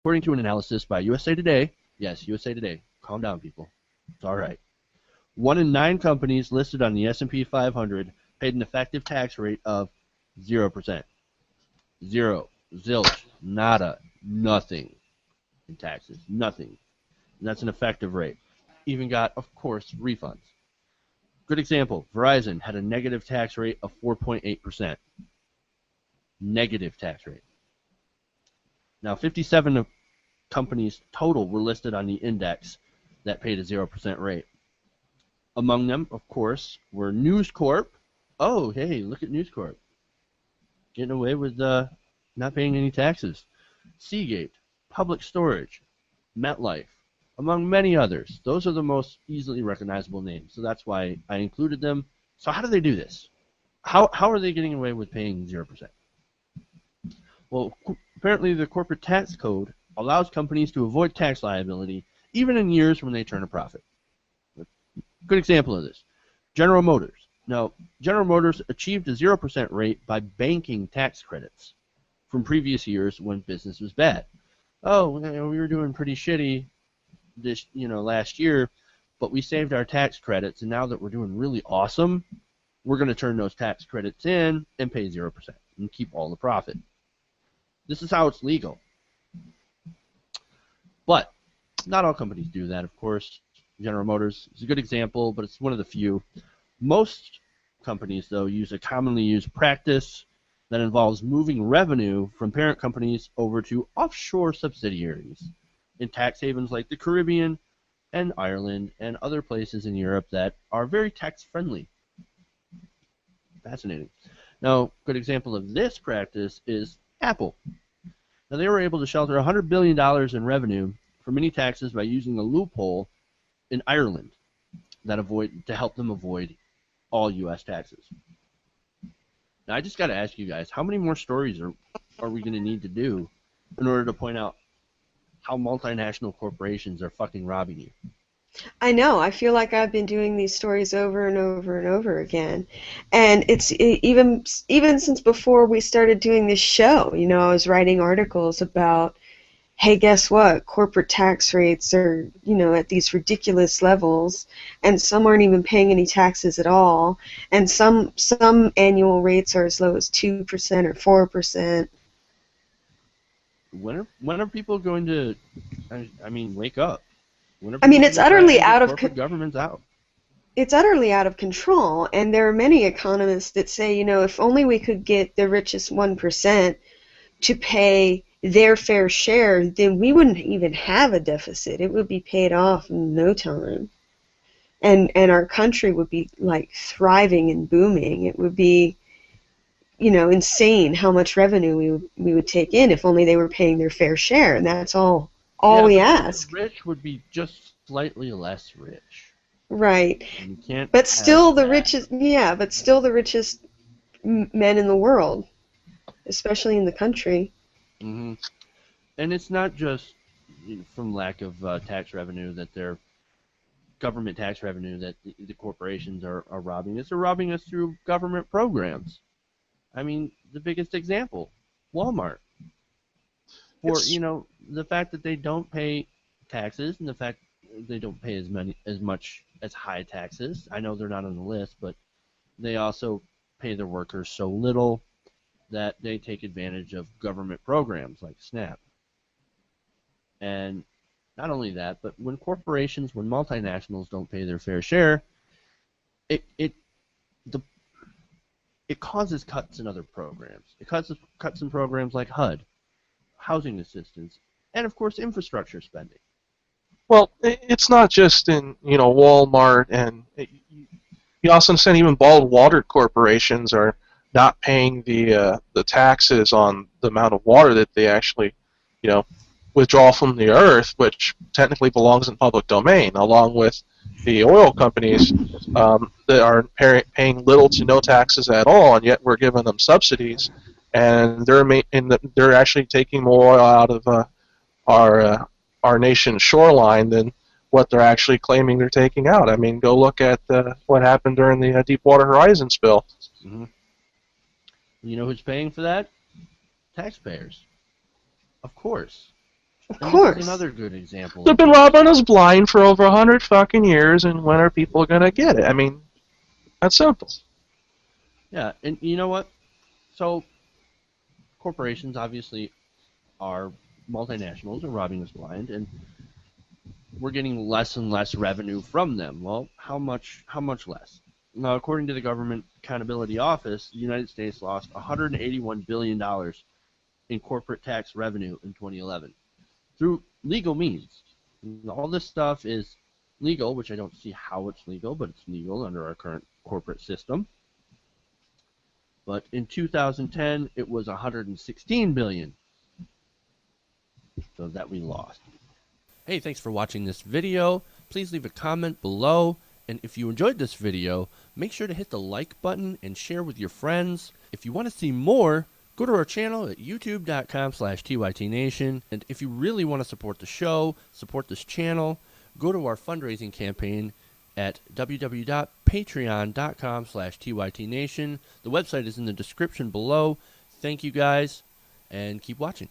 According to an analysis by USA Today, yes, USA Today, calm down, people. It's all right. 1 in 9 companies listed on the S&P 500 paid an effective tax rate of 0%. Zero. Zilch. Nada. Nothing in taxes. Nothing. And that's an effective rate. Even got, of course, refunds. Good example, Verizon had a negative tax rate of 4.8%. Negative tax rate. Now, 57 companies total were listed on the index that paid a 0% rate. Among them, of course, were News Corp. Oh, hey, look at News Corp. Getting away with not paying any taxes. Seagate, Public Storage, MetLife, among many others. Those are the most easily recognizable names, so that's why I included them. So how do they do this? How are they getting away with paying 0%? Well, apparently the corporate tax code allows companies to avoid tax liability even in years when they turn a profit. Good example of this, General Motors. Now, General Motors achieved a 0% rate by banking tax credits from previous years when business was bad. Oh, we were doing pretty shitty this, last year, but we saved our tax credits, and now that we're doing really awesome, we're going to turn those tax credits in and pay 0% and keep all the profit. This is how it's legal. But not all companies do that, of course. General Motors is a good example, but it's one of the few. Most companies, though, use a commonly used practice that involves moving revenue from parent companies over to offshore subsidiaries in tax havens like the Caribbean and Ireland and other places in Europe that are very tax-friendly. Fascinating. Now, a good example of this practice is Apple. Now, they were able to shelter $100 billion in revenue from any taxes by using a loophole in Ireland to help them avoid all U.S. taxes. Now, I just got to ask you guys, how many more stories are we going to need to do in order to point out how multinational corporations are fucking robbing you? I know. I feel like I've been doing these stories over and over and over again, and even since before we started doing this show. I was writing articles about, hey, guess what? Corporate tax rates are, at these ridiculous levels, and some aren't even paying any taxes at all, and some annual rates are as low as 2% or 4%. When are people going to, wake up? When are I mean, people going to try and get corporate governments out? It's utterly out of control, and there are many economists that say, if only we could get the richest 1% to pay their fair share, then we wouldn't even have a deficit. It would be paid off in no time. And our country would be like thriving and booming. It would be, insane how much revenue we would take in if only they were paying their fair share, and that's all we ask. The rich would be just slightly less rich. Right. And you can't but still the richest men in the world, especially in the country. Mm-hmm. And it's not just from lack of tax revenue that they're government tax revenue that the corporations are robbing us. They're robbing us through government programs. I mean, the biggest example, Walmart. For the fact that they don't pay taxes and the fact they don't pay as much as high taxes. I know they're not on the list, but they also pay their workers so little that they take advantage of government programs like SNAP. And not only that, but when multinationals don't pay their fair share, it causes cuts in other programs. It causes cuts in programs like HUD, housing assistance, and of course infrastructure spending. Well, it's not just in Walmart, and you also understand even bald water corporations are not paying the taxes on the amount of water that they actually withdraw from the earth, which technically belongs in public domain, along with the oil companies that are paying little to no taxes at all, and yet we're giving them subsidies, and they're actually taking more oil out of our nation's shoreline than what they're actually claiming they're taking out. I mean, go look at what happened during the Deepwater Horizon spill. Mm-hmm. You know who's paying for that? Taxpayers. Of course. Of And this is course. another good example. They've been robbing us blind for over 100 fucking years, and when are people gonna get it? I mean, that's simple. Yeah, and you know what? So corporations obviously are multinationals and robbing us blind, and we're getting less and less revenue from them. Well, how much less? Now, according to the Government Accountability Office, the United States lost $181 billion in corporate tax revenue in 2011 through legal means. All this stuff is legal, which I don't see how it's legal, but it's legal under our current corporate system. But in 2010, it was 116 billion. So that we lost. Hey, thanks for watching this video. Please leave a comment below. And if you enjoyed this video, make sure to hit the like button and share with your friends. If you want to see more, go to our channel at youtube.com/TYTNation. And if you really want to support the show, support this channel, go to our fundraising campaign at www.patreon.com/TYTNation. The website is in the description below. Thank you guys, and keep watching.